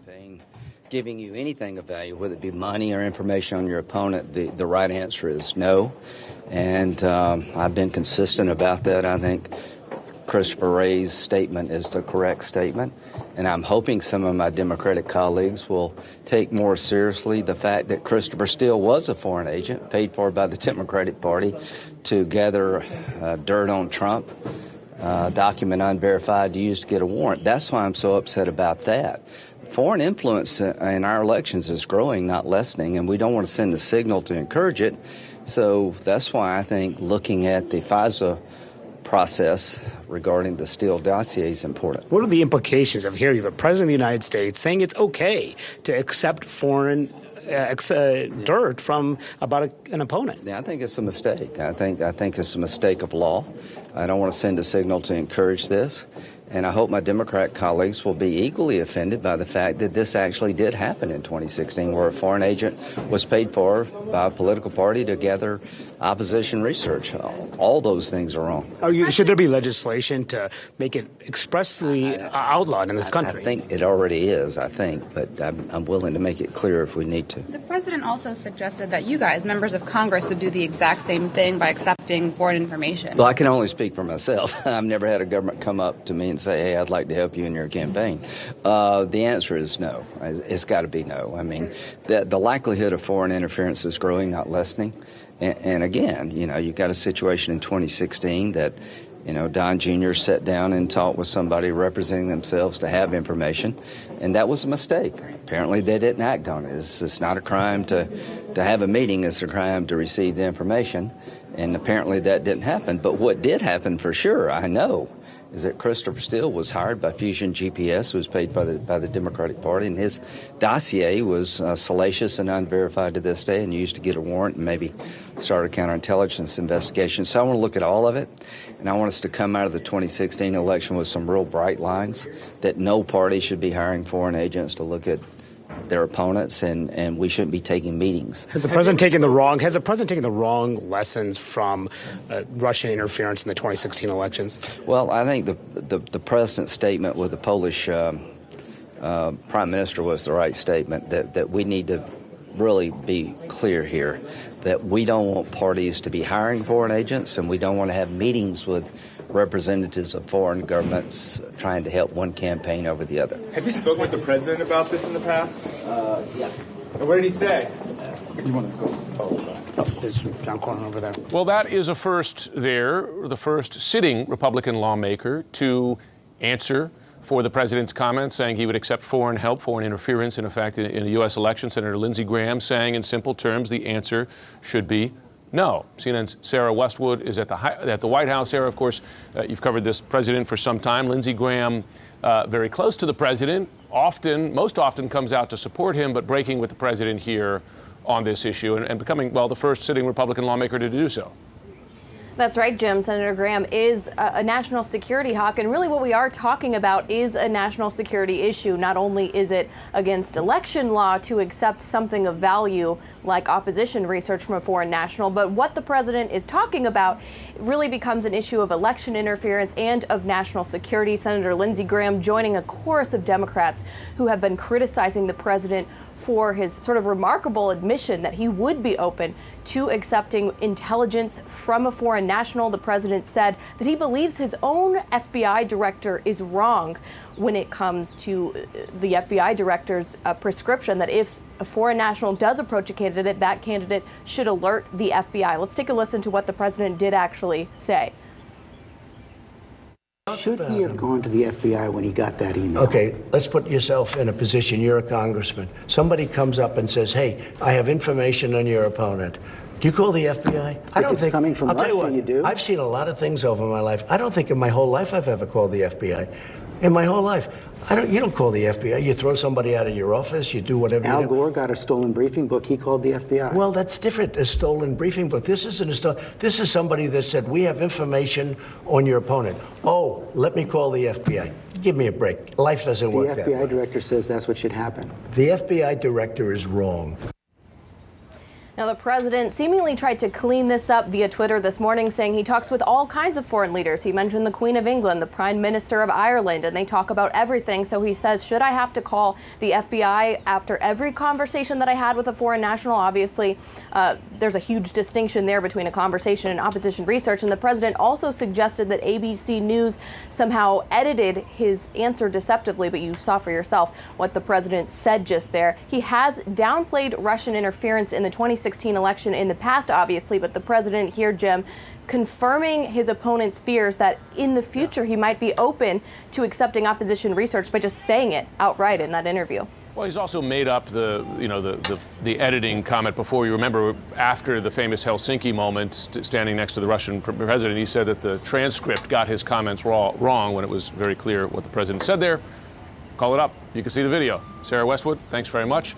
campaign giving you anything of value, whether it be money or information on your opponent, the right answer is no. And I've been consistent about that. I think Christopher Wray's statement is the correct statement. And I'm hoping some of my Democratic colleagues will take more seriously the fact that Christopher Steele was a foreign agent paid for by the Democratic Party to gather dirt on Trump, document unverified, used to get a warrant. That's why I'm so upset about that. Foreign influence in our elections is growing, not lessening, and we don't want to send a signal to encourage it. So that's why I think looking at the FISA process regarding the Steele dossier is important. What are the implications of hearing the President of the United States saying it's okay to accept foreign dirt from about an opponent? Yeah, I think it's a mistake. I think it's a mistake of law. I don't want to send a signal to encourage this. And I hope my Democrat colleagues will be equally offended by the fact that this actually did happen in 2016, where a foreign agent was paid for by a political party to gather opposition research. All those things are wrong. Should there be legislation to make it expressly outlawed in this country? I think it already is, but I'm willing to make it clear if we need to. The president also suggested that you guys, members of Congress, would do the exact same thing by accepting foreign information. Well, I can only speak for myself. I've never had a government come up to me and say, hey, I'd like to help you in your campaign. The answer is no. It's got to be no. I mean, the likelihood of foreign interference is growing, not lessening. And again, you've got a situation in 2016 that, Don Jr. sat down and talked with somebody representing themselves to have information, and that was a mistake. Apparently, they didn't act on it. It's not a crime to have a meeting. It's a crime to receive the information, and apparently that didn't happen. But what did happen for sure, I know, is that Christopher Steele was hired by Fusion GPS, who was paid by the Democratic Party, and his dossier was salacious and unverified to this day and used to get a warrant and maybe start a counterintelligence investigation. So I want to look at all of it, and I want us to come out of the 2016 election with some real bright lines that no party should be hiring foreign agents to look at their opponents, and we shouldn't be taking meetings. Has the president taken the wrong lessons from Russian interference in the 2016 elections? Well, I think the president's statement with the Polish prime minister was the right statement, that we need to really be clear here that we don't want parties to be hiring foreign agents, and we don't want to have meetings with representatives of foreign governments trying to help one campaign over the other. Have you spoken with the president about this in the past? Yeah. And what did he say? You want to go? There's John Cornyn over there. Well, that is a first there, the first sitting Republican lawmaker to answer for the president's comments, saying he would accept foreign help, foreign interference, in effect, in a U.S. election. Senator Lindsey Graham saying in simple terms the answer should be no. CNN's Sarah Westwood is at the White House. Sarah, of course, you've covered this president for some time. Lindsey Graham, very close to the president, most often comes out to support him, but breaking with the president here on this issue and becoming, well, the first sitting Republican lawmaker to do so. That's right, Jim. Senator Graham is a national security hawk, and really what we are talking about is a national security issue. Not only is it against election law to accept something of value like opposition research from a foreign national, but what the president is talking about really becomes an issue of election interference and of national security. Senator Lindsey Graham joining a chorus of Democrats who have been criticizing the president for his sort of remarkable admission that he would be open to accepting intelligence from a foreign national. The president said that he believes his own FBI director is wrong when it comes to the FBI director's prescription that if a foreign national does approach a candidate, that candidate should alert the FBI. Let's take a listen to what the president did actually say. Should he have gone to the FBI when he got that email? Okay, let's put yourself in a position. You're a congressman. Somebody comes up and says, hey, I have information on your opponent. Do you call the FBI? I don't think coming from Russia, you do. I've seen a lot of things over my life. I don't think in my whole life I've ever called the FBI. In my whole life. You don't call the FBI. You throw somebody out of your office. You do whatever you do. Al Gore got a stolen briefing book. He called the FBI. Well, that's different. A stolen briefing book. This isn't a stolen. This is somebody that said, we have information on your opponent. Oh, let me call the FBI. Give me a break. Life doesn't work that way. The FBI director says that's what should happen. The FBI director is wrong. Now, the president seemingly tried to clean this up via Twitter this morning, saying he talks with all kinds of foreign leaders. He mentioned the Queen of England, the Prime Minister of Ireland, and they talk about everything. So he says, should I have to call the FBI after every conversation that I had with a foreign national? Obviously, there's a huge distinction there between a conversation and opposition research. And the president also suggested that ABC News somehow edited his answer deceptively, but you saw for yourself what the president said just there. He has downplayed Russian interference in the 2016 election in the past, obviously, but the president here, Jim, confirming his opponent's fears that in the future he might be open to accepting opposition research by just saying it outright in that interview. Well, he's also made up the editing comment before. You remember after the famous Helsinki moment, standing next to the Russian president, he said that the transcript got his comments wrong when it was very clear what the president said there. Call it up. You can see the video. Sarah Westwood, thanks very much.